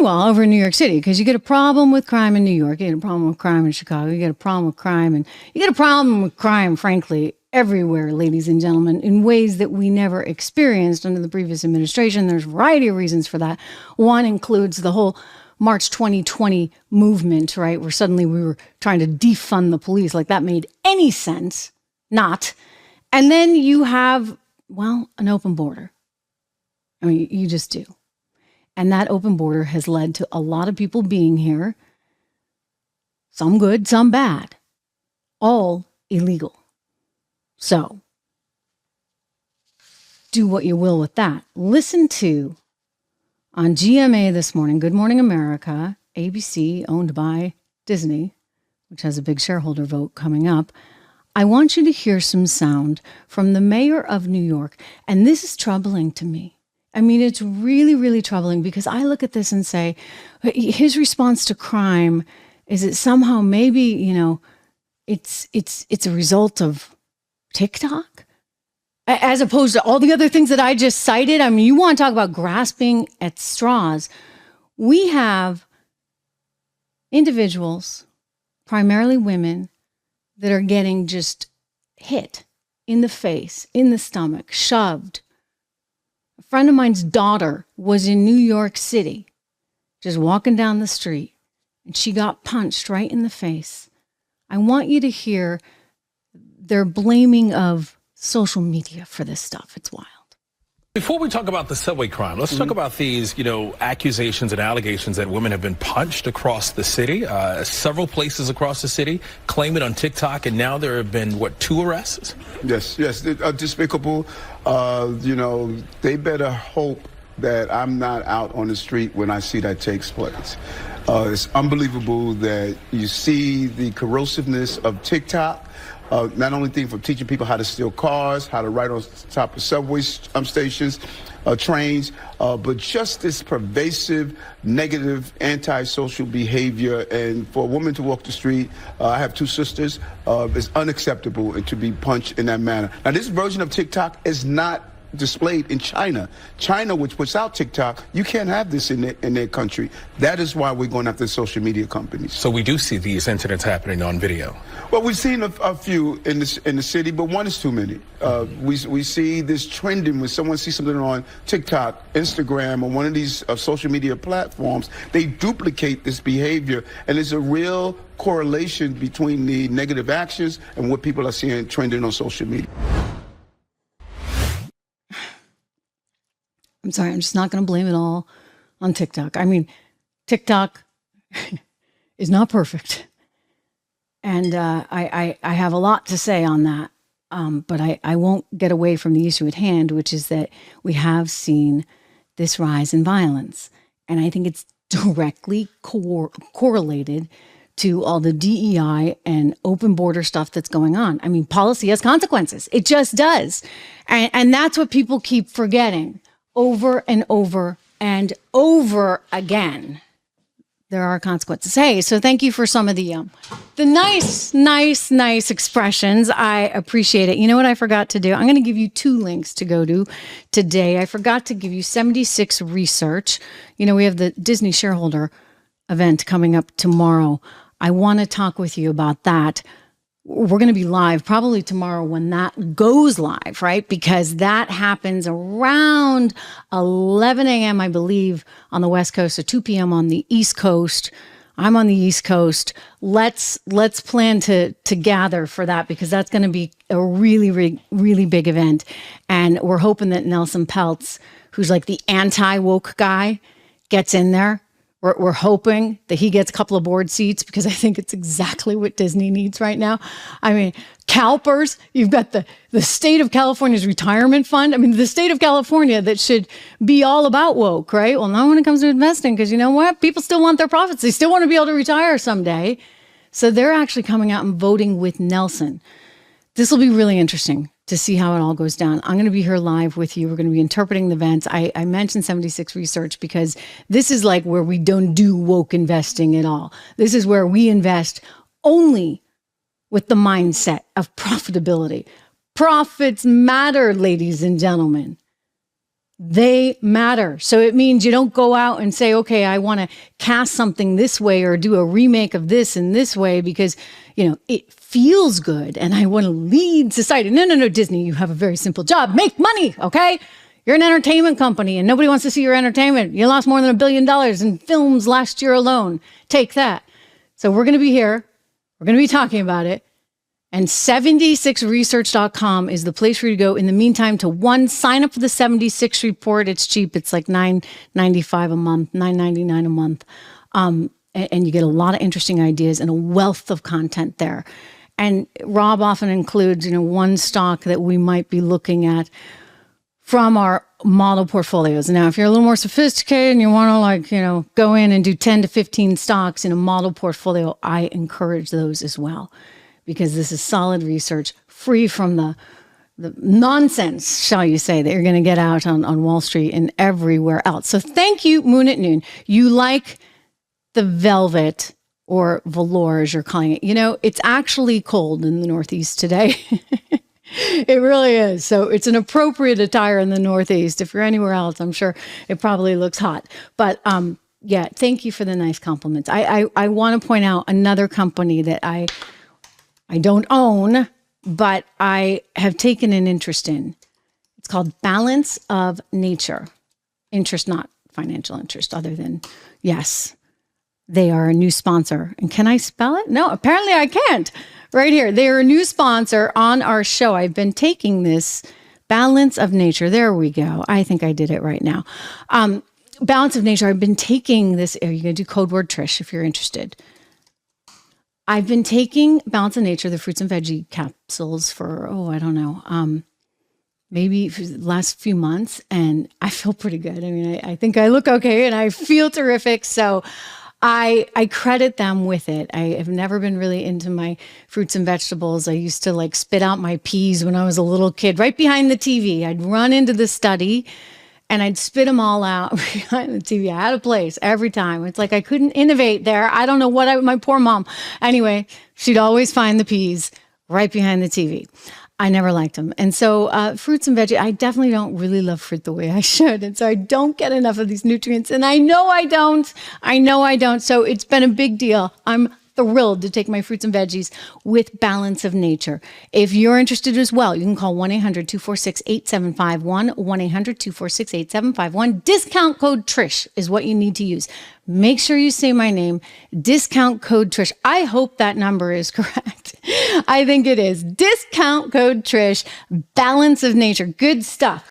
well over in New York City, because you get a problem with crime in New York, you get a problem with crime in Chicago, you get a problem with crime, and you get a problem with crime, frankly, everywhere, ladies and gentlemen, in ways that we never experienced under the previous administration. There's a variety of reasons for that. One includes the whole March 2020 movement, right, where suddenly we were trying to defund the police. Like that made any sense? Not. And then you have, well, an open border. I mean, you just do. And that open border has led to a lot of people being here, some good, some bad, all illegal. So do what you will with that. Listen to, on GMA this morning, Good Morning America, ABC, owned by Disney, which has a big shareholder vote coming up. I want you to hear some sound from the mayor of New York. And this is troubling to me. I mean, it's really, really troubling, because I look at this and say, his response to crime is that somehow maybe, you know, it's a result of TikTok, as opposed to all the other things that I just cited. I mean, you want to talk about grasping at straws. We have individuals, primarily women, that are getting just hit in the face, in the stomach, shoved. A friend of mine's daughter was in New York City, just walking down the street, and she got punched right in the face. I want you to hear their blaming of social media for this stuff. It's wild. Before we talk about the subway crime, let's talk about these, accusations and allegations that women have been punched across the city, several places across the city, claim it on TikTok, and now there have been, 2 arrests? Yes, despicable. They better hope that I'm not out on the street when I see that takes place. It's unbelievable that you see the corrosiveness of TikTok. Not only for teaching people how to steal cars, how to ride on top of subway stations, trains, but just this pervasive, negative, antisocial behavior. And for a woman to walk the street, I have 2 sisters, it's unacceptable to be punched in that manner. Now, this version of TikTok is not displayed in China. China, which puts out TikTok, you can't have this in their country. That is why we're going after social media companies. So we do see these incidents happening on video. Well, we've seen a few in the city, but one is too many. We see this trending when someone sees something on TikTok, Instagram, or one of these social media platforms. They duplicate this behavior, and there's a real correlation between the negative actions and what people are seeing trending on social media. I'm sorry, I'm just not going to blame it all on TikTok. I mean, TikTok is not perfect. And I have a lot to say on that. But I won't get away from the issue at hand, which is that we have seen this rise in violence. And I think it's directly correlated to all the DEI and open border stuff that's going on. I mean, policy has consequences. It just does. And that's what people keep forgetting. Over and over and over again, there are consequences. Hey, so thank you for some of the nice expressions. I appreciate it. You know what I forgot to do? I'm going to give you 2 links to go to today. I forgot to give you 76 Research. We have the Disney shareholder event coming up tomorrow. I want to talk with you about that. We're going to be live probably tomorrow when that goes live, right? Because that happens around 11 a.m., I believe, on the West Coast, so 2 p.m. on the East Coast. I'm on the East Coast. Let's plan to gather for that, because that's going to be a really, really big event. And we're hoping that Nelson Peltz, who's like the anti-woke guy, gets in there. We're hoping that he gets a couple of board seats, because I think it's exactly what Disney needs right now. I mean, CalPERS, you've got the state of California's retirement fund. I mean, the state of California that should be all about woke, right? Well, not when it comes to investing, because you know what? People still want their profits. They still want to be able to retire someday. So they're actually coming out and voting with Nelson. This will be really interesting to see how it all goes down. I'm going to be here live with you. We're going to be interpreting the events. I mentioned 76 Research because this is like where we don't do woke investing at all. This is where we invest only with the mindset of profitability. Profits matter, ladies and gentlemen. They matter. So it means you don't go out and say, okay, I want to cast something this way or do a remake of this in this way because, it feels good and I want to lead society. No, Disney, you have a very simple job. Make money, okay? You're an entertainment company and nobody wants to see your entertainment. You lost more than $1 billion in films last year alone. Take that. So we're going to be here. We're going to be talking about it. And 76research.com is the place for you to go. In the meantime, sign up for the 76 report. It's cheap. It's like $9.95 a month, $9.99 a month. And you get a lot of interesting ideas and a wealth of content there. And Rob often includes, one stock that we might be looking at from our model portfolios. Now, if you're a little more sophisticated and you want to go in and do 10 to 15 stocks in a model portfolio, I encourage those as well. Because this is solid research, free from the nonsense, shall you say, that you're going to get out on Wall Street and everywhere else. So thank you, Moon at Noon. You like the velvet or velour, as you're calling it. It's actually cold in the Northeast today. It really is. So it's an appropriate attire in the Northeast. If you're anywhere else, I'm sure it probably looks hot. But yeah, thank you for the nice compliments. I want to point out another company that I don't own, but I have taken an interest in. It's called Balance of Nature. Interest, not financial interest, other than, yes, they are a new sponsor. And can I spell it? No, apparently I can't. Right here. They are a new sponsor on our show. I've been taking this Balance of Nature. There we go. I think I did it right now. Balance of Nature. I've been taking this. Are you going to do code word Trish if you're interested? I've been taking Balance of Nature, the fruits and veggie capsules for, I don't know, maybe for the last few months, and I feel pretty good. I mean, I think I look okay and I feel terrific. So I credit them with it. I have never been really into my fruits and vegetables. I used to spit out my peas when I was a little kid, right behind the TV. I'd run into the study and I'd spit them all out behind the TV. I had a place every time. It's like I couldn't innovate there. I don't know my poor mom. Anyway, she'd always find the peas right behind the TV. I never liked them. And so fruits and veggies, I definitely don't really love fruit the way I should. And so I don't get enough of these nutrients. And I know I don't. So it's been a big deal. I'm thrilled to take my fruits and veggies with Balance of Nature. If you're interested as well, you can call 1-800-246-8751, 1-800-246-8751. Discount code Trish is what you need to use. Make sure you say my name, discount code Trish. I hope that number is correct. I think it is. Discount code Trish, Balance of Nature. Good stuff.